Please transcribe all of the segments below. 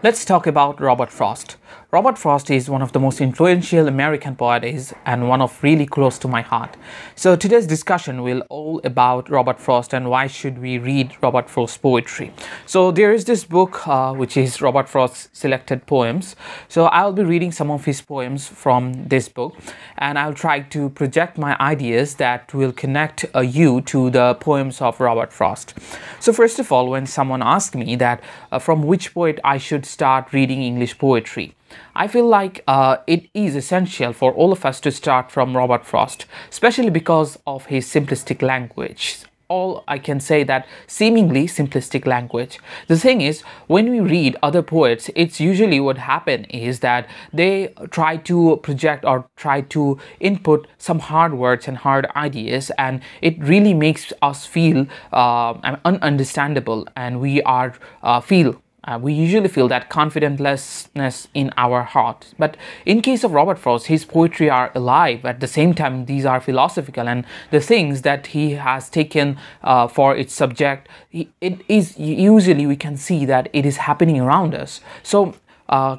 Let's talk about Robert Frost. Robert Frost is one of the most influential American poets and one of really close to my heart. So today's discussion will all about Robert Frost and why should we read Robert Frost's poetry. So there is this book which is Robert Frost's Selected Poems. So I'll be reading some of his poems from this book and I'll try to project my ideas that will connect you to the poems of Robert Frost. So first of all, when someone asks me that from which poet I should start reading English poetry, I feel like it is essential for all of us to start from Robert Frost, especially because of his simplistic language. All I can say that seemingly simplistic language. The thing is, when we read other poets, it's usually what happens is that they try to project or try to input some hard words and hard ideas, and it really makes us feel ununderstandable, and we usually feel that confidentlessness in our heart. But in case of Robert Frost, his poetry are alive. At the same time, these are philosophical, and the things that he has taken for its subject, it is usually we can see that it is happening around us. So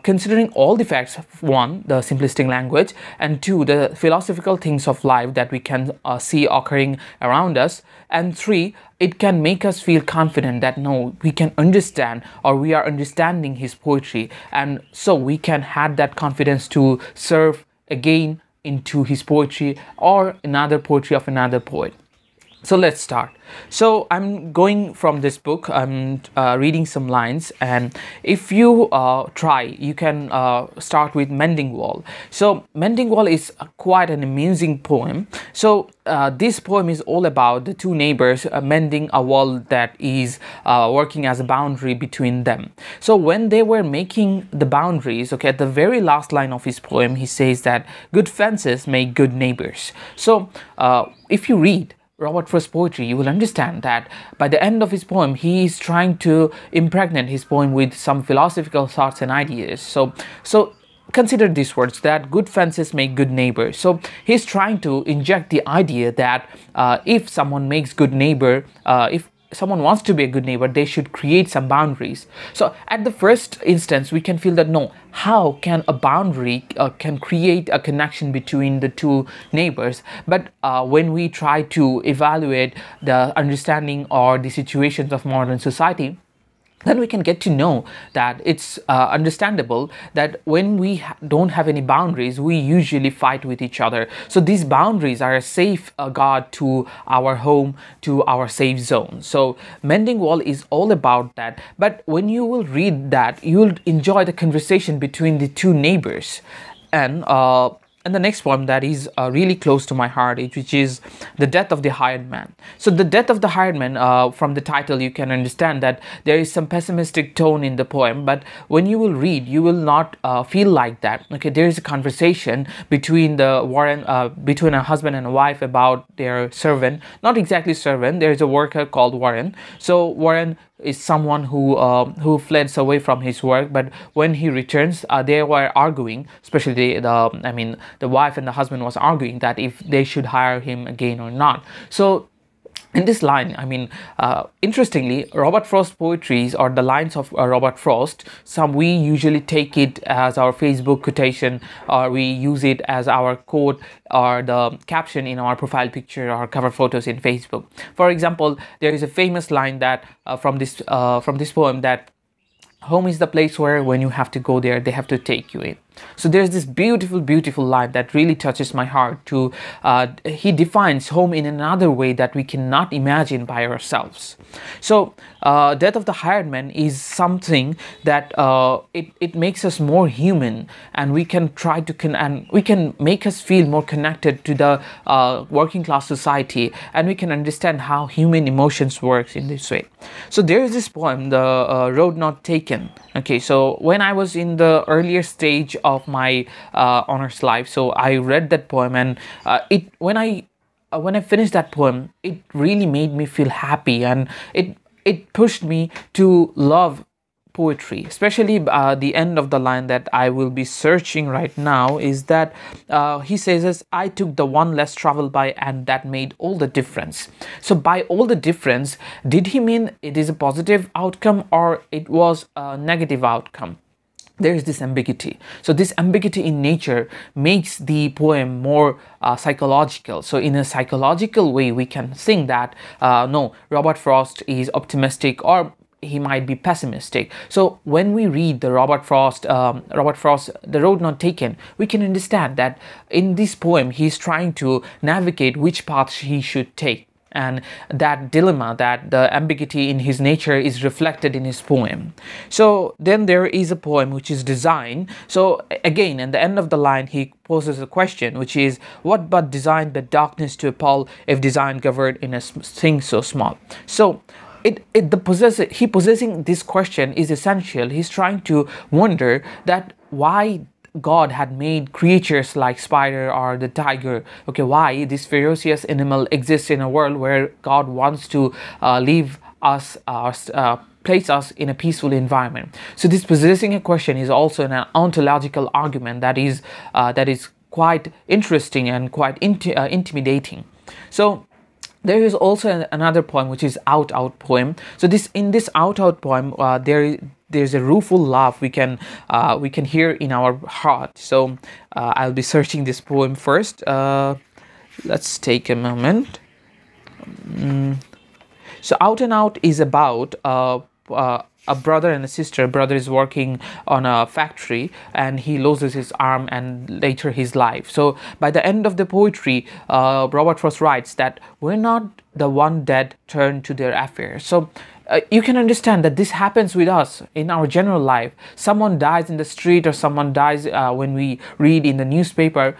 considering all the facts, one, the simplistic language, and two, the philosophical things of life that we can see occurring around us, and three, it can make us feel confident that no, we can understand or we are understanding his poetry, and so we can have that confidence to serve again into his poetry or another poetry of another poet. So let's start. So I'm going from this book, I'm reading some lines, and if you try, you can start with Mending Wall. So Mending Wall is quite an amazing poem. So this poem is all about the two neighbors mending a wall that is working as a boundary between them. So when they were making the boundaries, okay, at the very last line of his poem, he says that good fences make good neighbors. So if you read Robert Frost's poetry, you will understand that by the end of his poem, he is trying to impregnate his poem with some philosophical thoughts and ideas. So consider these words, that good fences make good neighbors. So he's trying to inject the idea that if someone makes good neighbor, if someone wants to be a good neighbor, they should create some boundaries. So at the first instance, we can feel that no, how can a boundary can create a connection between the two neighbors? But when we try to evaluate the understanding or the situations of modern society, then we can get to know that it's understandable that when we don't have any boundaries, we usually fight with each other. So these boundaries are a safe guard to our home, to our safe zone. So Mending Wall is all about that. But when you will read that, you will enjoy the conversation between the two neighbors. And the next poem that is really close to my heart, which is The Death of the Hired Man. So The Death of the Hired Man, from the title you can understand that there is some pessimistic tone in the poem, but when you will read, you will not feel like that. Okay, there is a conversation between between a husband and a wife about their servant, not exactly servant, there is a worker called Warren. So Warren is someone who fled away from his work, but when he returns, they were arguing, especially the wife and the husband was arguing that if they should hire him again or not. So in this line, interestingly, Robert Frost poetries or the lines of Robert Frost, we usually take it as our Facebook quotation, or we use it as our quote or the caption in our profile picture or cover photos in Facebook. For example, there is a famous line that from this poem, that home is the place where when you have to go there, they have to take you in. So there's this beautiful line that really touches my heart. He defines home in another way that we cannot imagine by ourselves. So Death of the Hired Man is something that it makes us more human, and we can try to and we can make us feel more connected to the working class society, and we can understand how human emotions works in this way. So there is this poem, The Road Not Taken. Okay, so when I was in the earlier stage of my honors life, so I read that poem, and when I finished that poem, it really made me feel happy, and it pushed me to love poetry, especially the end of the line that I will be searching right now is that he says, I took the one less traveled by, and that made all the difference. So by all the difference, did he mean it is a positive outcome or it was a negative outcome? there is this ambiguity. So this ambiguity in nature makes the poem more psychological. So in a psychological way, we can think that no, Robert Frost is optimistic, or he might be pessimistic. So when we read the Robert Frost, The Road Not Taken, we can understand that in this poem he's trying to navigate which path he should take. And that dilemma, that the ambiguity in his nature, is reflected in his poem. So then there is a poem which is Design. So again, at the end of the line, he poses a question, which is, what but design but darkness to appall, if design governed in a thing so small? So he possessing this question is essential. He's trying to wonder that why God had made creatures like spider or the tiger. Okay, why this ferocious animal exists in a world where God wants to leave us, place us in a peaceful environment. So this possessing a question is also an ontological argument that is quite interesting and quite intimidating. So there is also another poem which is Out Out poem. So in this Out Out poem, there's a rueful laugh we can hear in our heart. So I'll be searching this poem first. Let's take a moment. So Out and Out is about a brother and a sister. Brother is working on a factory and he loses his arm and later his life. So by the end of the poetry, Robert Frost writes that we're not the one dead turned to their affairs. So you can understand that this happens with us in our general life. Someone dies in the street, or someone dies when we read in the newspaper.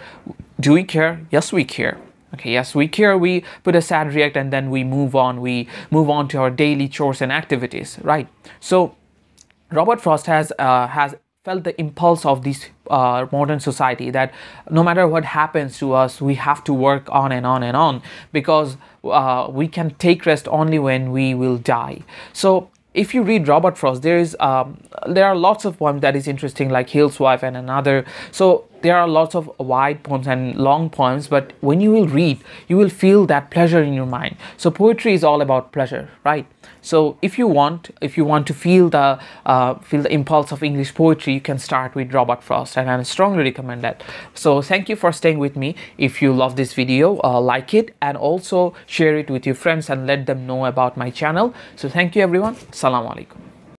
Do we care? Yes, we care. Okay, yes, we care. We put a sad react and then we move on. We move on to our daily chores and activities, right? So Robert Frost has felt the impulse of this modern society, that no matter what happens to us, we have to work on and on and on, because we can take rest only when we will die. So if you read Robert Frost, there are lots of poems that is interesting, like Hill's Wife and another. So there are lots of wide poems and long poems, but when you will read, you will feel that pleasure in your mind. So poetry is all about pleasure, right? So if you want to feel the impulse of English poetry, you can start with Robert Frost, and I strongly recommend that. So thank you for staying with me. If you love this video, like it and also share it with your friends and let them know about my channel. So thank you everyone. Assalamu alaikum.